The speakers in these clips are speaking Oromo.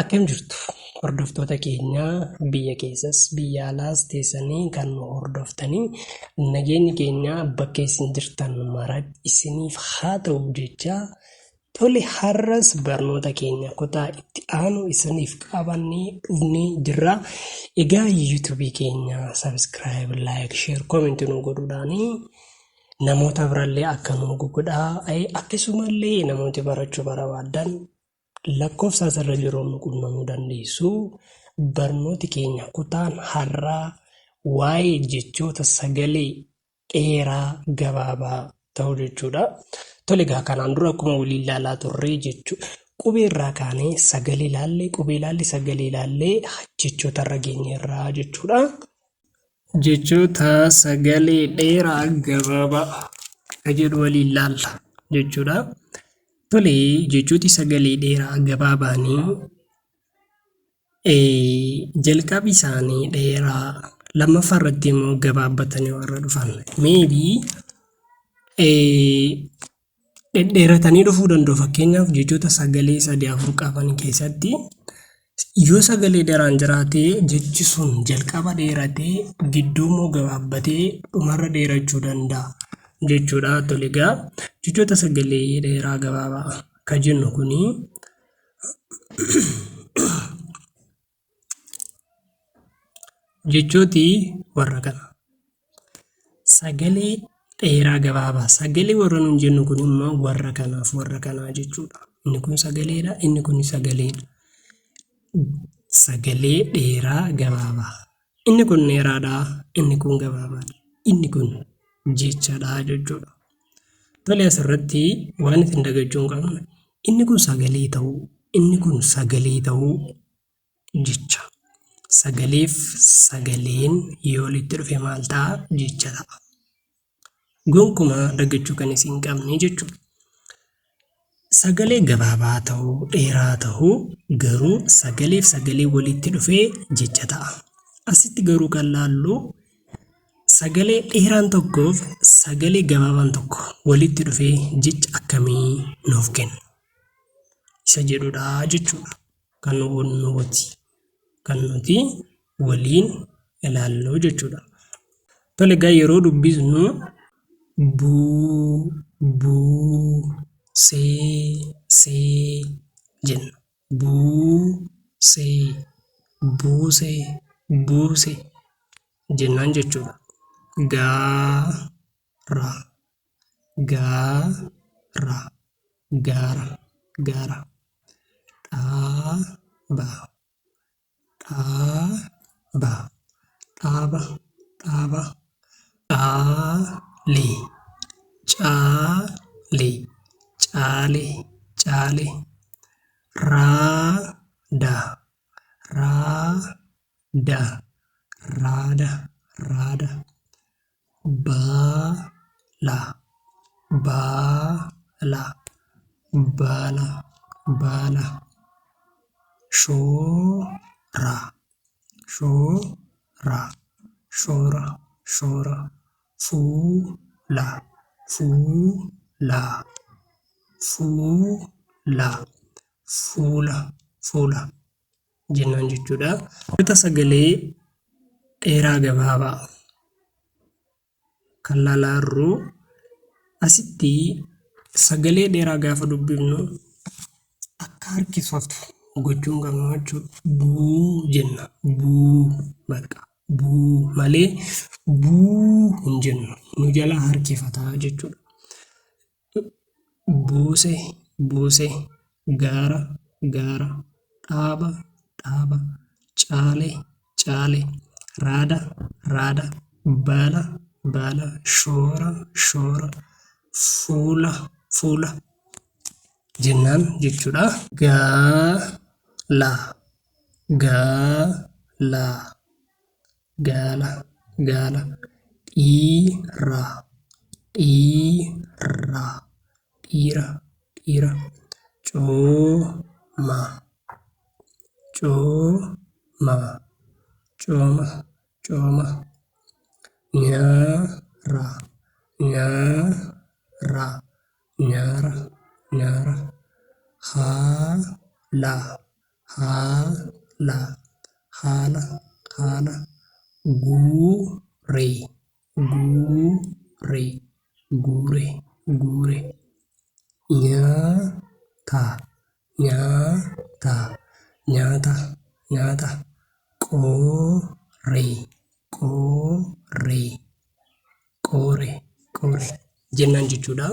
Akkam jirtu hordoftoota keenya biyya keessas biyya alaas teessanii kan nu hordoftanii nageenyi keenya bakka isin jirtan maratti isiniif haa ta'u jecha tole har'as barnoota keenya kutaa itti aanu isiniif qabannee dhufnee jirra. Egaa yuutuubii keenya sabiskiraayib, laayik, sheer, koomentii nu godhuudhaanii namoota birallee akka nu godhaa akkasumallee namooti barachuu barbaadan lakkoofsa asirra jiru nu qunnamuu dandeessu. Barnooti keenya kutaan har'aa waa'ee jechoota sagalee dheeraa gabaabaa ta'uu jechuudha. Tole egaa kanaan dura akkuma waliin ilaalaa turre jechuudha. Qubee irraa kaanee sagalee ilaallee, qubee ilaallee, sagalee ilaallee jechoota irra geenyeerraa jechuudha. Jechoota sagalee dheeraa gabaabaa kan jedhu waliin ilaalla jechuudha. Tole jechooti sagalee dheeraa gabaabaanii jalqabi isaanii dheeraa lammaffaa irratti immoo gabaabbatanii warra dhufan maybe dhedheeratanii dhufuu danda'u. Fakkeenyaaf jechoota sagalee 3-4 qaban keessatti yoo sagalee dheeraan jiraatee jechi sun jalqaba dheeratee gidduu immoo gabaabbatee dhumarra dheerachuu danda'a jechuudha. Tole egaa jechoota sagalee dheeraa gabaabaa kan jennu kuni jechooti warra kana sagalee dheeraa gabaabaa. Sagalee warra nun jennu kun immoo warra kanaaf warra kanaa jechuudha. Inni kun sagaleedha, inni kun sagaleedha. Sagalee dheeraa gabaabaa. Inni kun dheeraadha, inni kun gabaabaadha. Inni kun jechadha jechuudha. Tole asirratti waan isin dagachuu hin qabne inni kun sagalee ta'uu, inni kun sagalee ta'uu jecha. Sagaleef sagaleen yoo walitti dhufe maal ta'a jecha ta'a. Gonkumaa dagachuu kan isin qabne jechuudha. Sagalee gabaabaa ta'uu, dheeraa ta'uu garuu sagaleef sagalee walitti dhufee jecha ta'a. Asitti garuu kan laallu sagalee dheeraan tokkoof sagalee gabaabaan tokko walitti dhufee jecha akkamii nuuf kenna isa jedhudha jechuudha. Kan nuti waliin ilaallu jechuudha. Tole egaa yeroo dubbisnu buu, buu, see jenna. Buusee, buusee, buusee jennaan jechuudha. Gaara, gaara, gaara, gaara. Dhaaba, dhaaba, dhaaba, dhaaba. Caalee, caalee, caalee, caalee. Raada, raada, raada, raada. Baala, baala, baala, baala. Shoora, shoora, shoora, shoora. Fuula, fuula, fuula, fuula, fuula jennaan jechuudha. Jechoota sagalee dheeraa gabaabaa kan laallu asitti sagalee dheeraa gaafa dubbifnu akka harkifatu gochuun qabna jechuudha. Buu jenna. Buu bakka. Buu malee buu hin jennu. Nu jala harkifataa jechuudha. Buusee, buusee. Gaara, gaara. Dhaaba, dhaaba. Caalee, caalee. Raada, raada. Baala, baala. Shoora, shoora. Fuula, fuula jennaan jechuudha. Gaala, gaala, gaala, gaala. Dhiira, dhiira, dhiira, dhiira. Cooma, cooma, cooma, cooma. Nyaara, nyaara, nyaara, nyaara. Haala, haala haala haala guure guure guure guure nyaata nyaata nyaata nyaata qoore qoore qoore qoore jennaan jechuudha.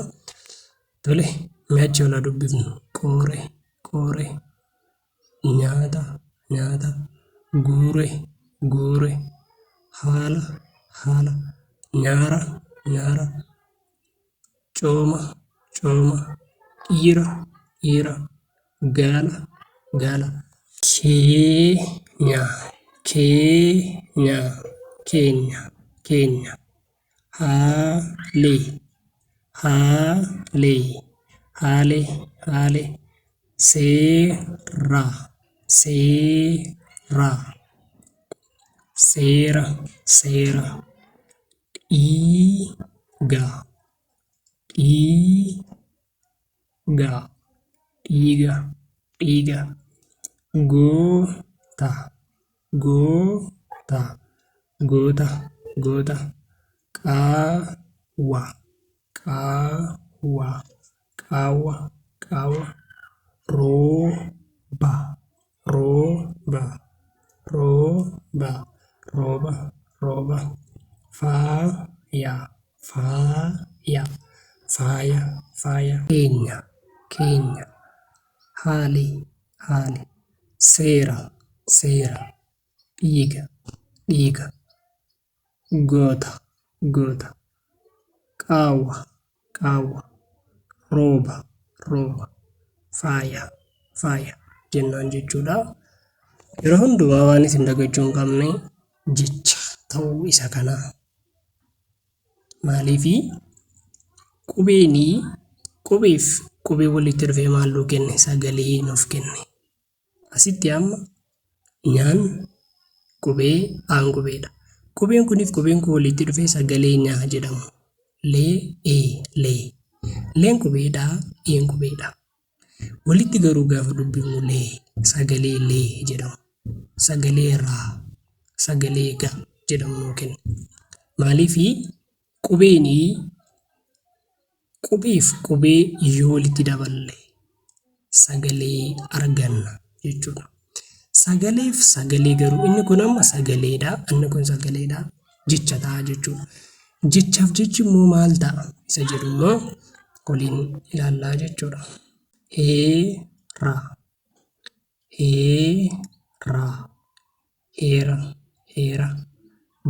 Tole mee achi ol haa dubbifnu. Qoore qoore nyaata nyaata guure guure haala haala nyaara nyaara cooma cooma dhiira dhiira gaala gaala keenya keenya keenya keenya haalee haalee haalee haalee seera seera seera seera dhiiga dhiiga dhiiga dhiiga goota goota goota goota qaawwa qaawwa qaawwa qaawwa rooba rooba rooba rooba rooba faaya faaya faaya faaya keenya keenya haali haali seera seera dhiiga dhiiga goota goota qaawwa qaawwa rooba rooba faaya faaya jennaan jechuudha. Yeroo hundumaa waan isin dagachuu hin qabne jecha ta'uu isa kanaa. Maaliifi qubeenii qubeef qubee walitti dhufee maal nuu kenne? Sagalee nuuf kenne. Asitti amma nyaan qubee aan qubeedha. Qubeen kuniif qubeen kun walitti dhufee sagalee nyaa jedhamu. Lee. Leen qubeedhaa, een qubeedha. Walitti garuu gaafa dubbifnu lee sagalee lee jedhamu. Sagalee raa, sagalee ga jedhamu nuu kenna. Maaliifi qubeenii qubeef qubee yoo walitti daballe sagalee arganna jechuudha. Sagaleef sagalee garuu inni kun amma sagaleedha, inni kun sagaleedha. Jecha ta'a jechuudha. Jechaaf jechi immoo maal ta'a? Isa jedhu immoo waliin ilaallaa jechuudha. Heera heera heera heera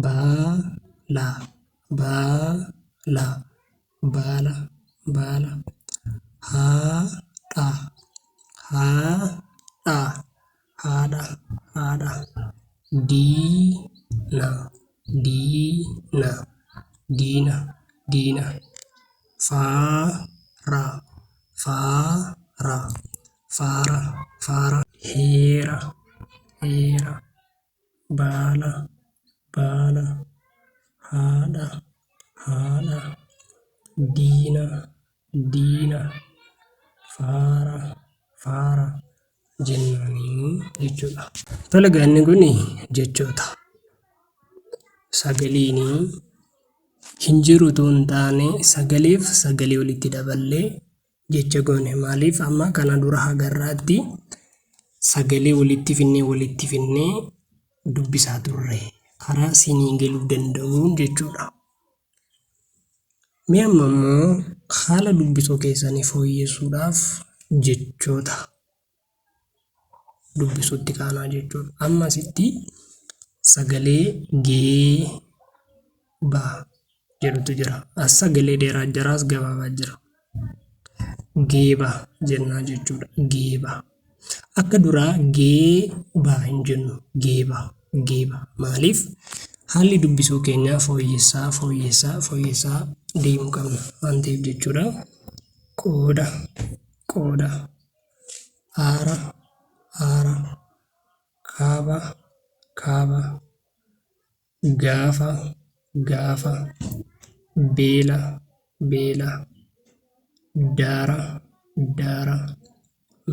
baala baala baala baala haadha haadha haadha haadha diina diina diina diina faara faara faara faara heera heera baala baala haadha haadha diina diina faara faara jennaanii jechuudha. Tole gaanni kun jechoota sagaliinii hin jiru utuu hin taane sagaleef sagalee walitti daballee jecha goone. Maaliif amma kana dura hagarraatti sagalee walitti finnee dubbisaa turre karaa siinii galuu danda'uun jechuudha. Mee amma immoo haala dubbisuu keessanii fooyyessuudhaaf jechoota dubbisuutti kaanaa jechuudha. Amma asitti sagalee geeba jedhutu jira. As sagalee dheeraa jira, as gabaabaa jira. Geeba jennaa jechuudha. Geeba. Akka duraa geeba hin jennu. Geeba. Geeba. Maaliif? Haalli dubbisuu keenyaa fooyyessaa deemuu qabna waan ta'eef jechuudha. Qooda. Aara. Kaaba. Gaafa. Beela. Daara.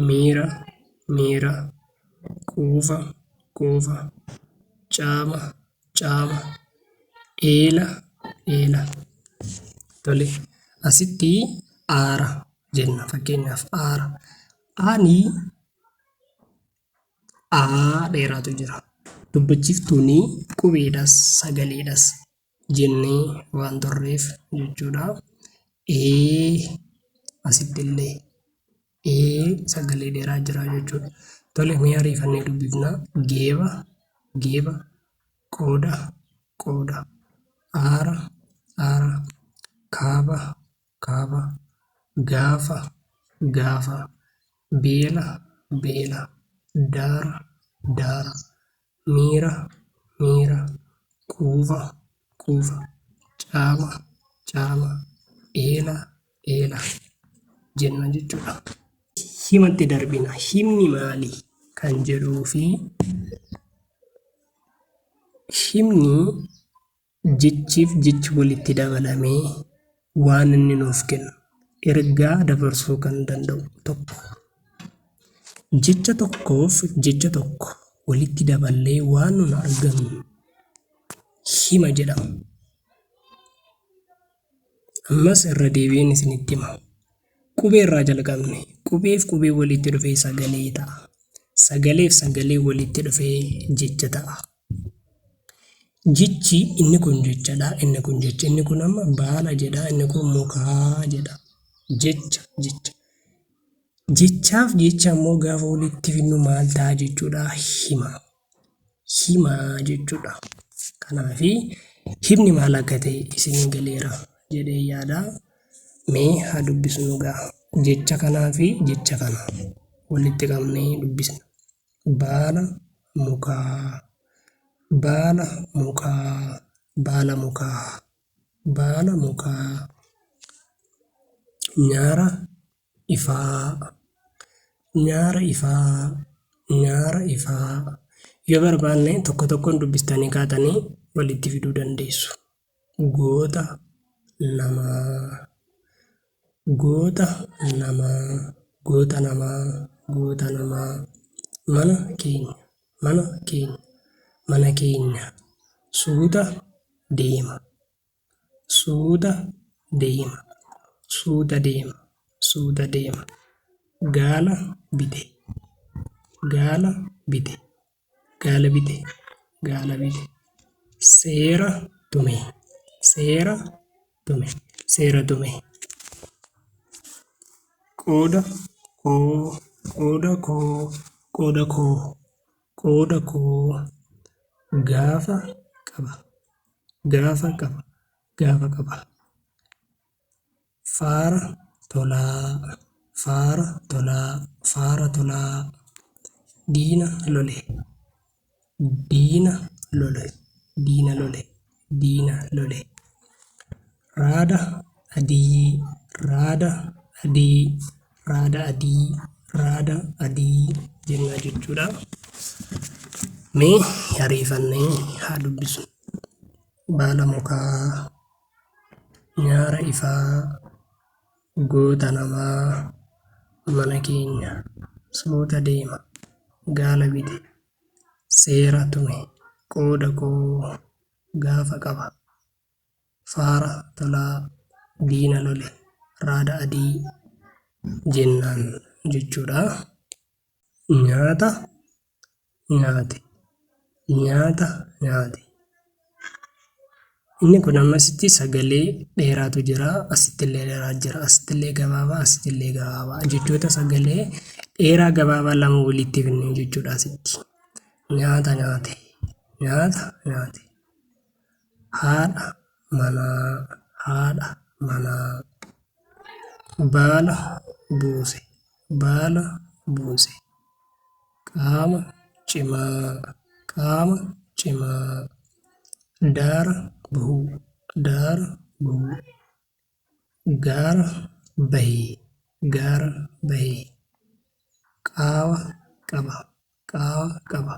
Miira. quufa, quufa, caama, caama, eela, eela. Tole, asitti aara jenna fakkeenyaaf aara. Aanii aa dheeraatu jira. Dubbachiiftuuni qubeedhas sagaleedhas jennee waan turreef jechuudha. Asitti illee sagalee dheeraa jira jechuudha. Tole, mee ariifannee dubbifnaa. Geeba, geeba, qooda, qooda, aara, aara, kaaba, kaaba, gaafa, gaafa, beela, beela, daara, daara, miira, miira, quufa, quufa, caama, caama, eela, eela jenna jechuudha. Himatti darbina. Himni maali kan jedhuu fi himni jechiif jechi walitti dabalamee waan inni nuuf kennu ergaa dabarsuu kan danda'u tokko. Jecha tokkoof jecha tokko walitti daballee waan nun argannu hima jedhama. Ammas irra deebiin isinitti hima. Qubee irraa jalqabne. Qubeef qubee walitti dhufee sagalee ta'a. Sagaleef sagalee walitti dhufee jecha ta'a. Jechi inni kun jechadha, inni kun jecha, inni kun amma baala jedha, inni kun mukaa jedha. Jecha, jecha. Jechaaf jecha ammoo gaafa walitti fidnu maal ta'a jechuudha? Hima. Hima jechuudha. Kanaafi himni maal akka ta'e isinii galeera jedhee yaada. Mee haa dubbisnu gaa. Jecha kanaa fi jecha kana walitti qabnee dubbisna. Baala mukaa, baala mukaa, baala mukaa, baala mukaa. Nyaara ifaa, nyaara ifaa, nyaara ifaa. Yoo barbaanne tokko tokkoon dubbistanii kaatanii walitti fiduu dandeessu. Goota namaa, goota namaa, goota namaa, goota namaa. Mana keenya, mana keenya, mana keenya. Suuta deema, suuta deema, suuta deema, suuta deema. Gaala bite, gaala bite, gaala bite, gaala bite. Seera tume, seera tume, seera tume. Qooda koo, qooda koo, qooda koo, qooda koo. Gaafa qaba, gaafa qaba, gaafa qaba. Faara tolaa, faara tolaa, faara tolaa. Diina lole, diina lole, diina lole, diina lole. Raada adii, raada adii, raada adii, raada adii jenna jechuudha. Mee ariifannee haa dubbisnu. Baala mukaa, nyaara ifaa, goota namaa, mana keenya. Suuta deema, gaala bite, seera tume, qooda koo. Gaafa qaba, faara tolaa, diina lole, raada adii jennaan jechuudha. Nyaata nyaate, nyaata nyaate. Inni kun ammasitti sagalee dheeraatu jira, asittillee dheeraa jira, asittillee gabaabaa, asittillee gabaabaa jechoota sagalee dheeraa gabaabaa lama walitti fidne jechuudha asitti. Nyaata nyaate, nyaata nyaate. Haadha manaa, haadha manaa. Baala buuse, baala buuse. Qaama cimaa, qaama cimaa. Daara bahuu, daara bahuu. Gaara bahee, gaara bahee. Qaawa qaba, qaawa qaba.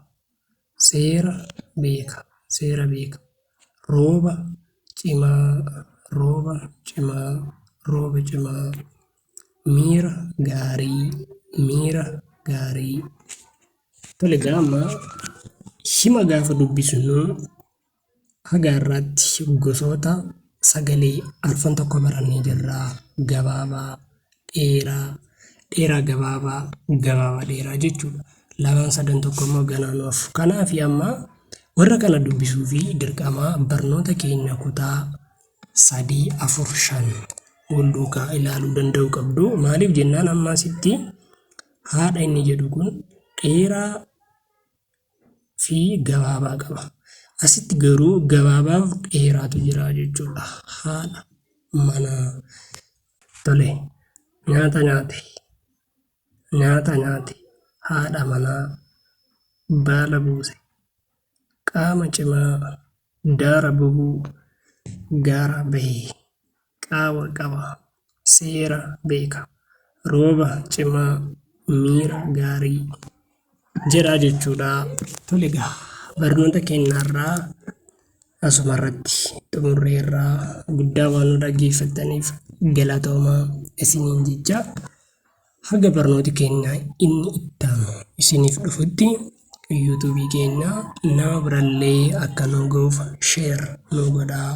Seera beeka, seera beeka. Rooba cimaa, rooba cimaa, rooba cimaa. Miira gaarii, miira gaarii. Tole gama hima gaafa dubbisnu haga irratti gosoota sagalee arfan tokko barannee jirra. Gabaabaa, dheeraa, dheeraa gabaabaa, gabaabaa dheeraa jechuudha. Lamaan sadan tokko immoo ganaanuuf. Kanaaf amma warra kana dubbisuu fi dirqama barnoota keenya kutaa 3, 4, 5 wal duukaa ilaaluu danda'uu qabdu. Maaliif jennaan amma asitti haadha inni jedhu kun dheeraa fi gabaabaa qaba. Asitti garuu gabaabaaf dheeraatu jira jechuudha. Haadha manaa. Tole nyaata nyaate haadha manaa baala buuse qaama cimaa daara bobuu gaara bahee qaawa qaba seera beeka rooba cimaa miira gaarii jedha jechuudha. Tole egaa barnoota keenyarraa asuma irratti xumurreerraa. Guddaa waan nu dhaggeeffattaniif galatoomaa isiniin jecha haga barnooti keenya inni itti aanu isiniif dhufutti yuutuubii keenya nama birallee akka nu ga'uuf sheer nu godhaa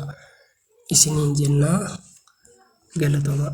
isiniin jennaa galatoomaa.